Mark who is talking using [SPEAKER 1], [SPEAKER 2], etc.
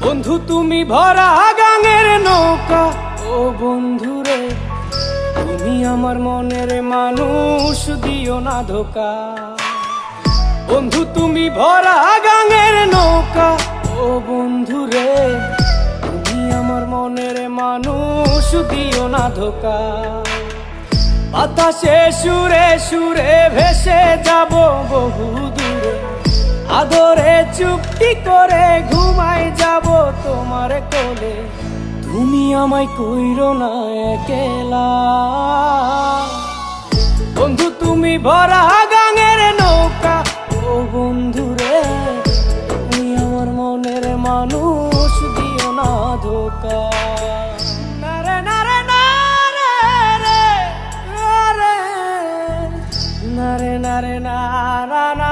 [SPEAKER 1] বন্ধু তুমি ভরা গাঙের নৌকা, ও বন্ধু রে তুমি আমার মনের মানুষ, দিও না ধোকা। বন্ধু তুমি ভরা গাঙের নৌকা, ও বন্ধু রে তুমি আমার মনের মানুষ, দিও না ধোকা। বাতাসে সুরে সুরে ভেসে যাব বহু দূরে, আদরে চুপটি করে ঘুমাই যাব তোমার কোলে। তুমি আমায় কইরো না একলা, বন্ধু তুমি ভরা গাঙের নৌকা, ও বন্ধু রে তুমি আমার মনের মানুষ, দিও না ধোকা। নারে নারে নারে রে নারে নারে নারে না না না।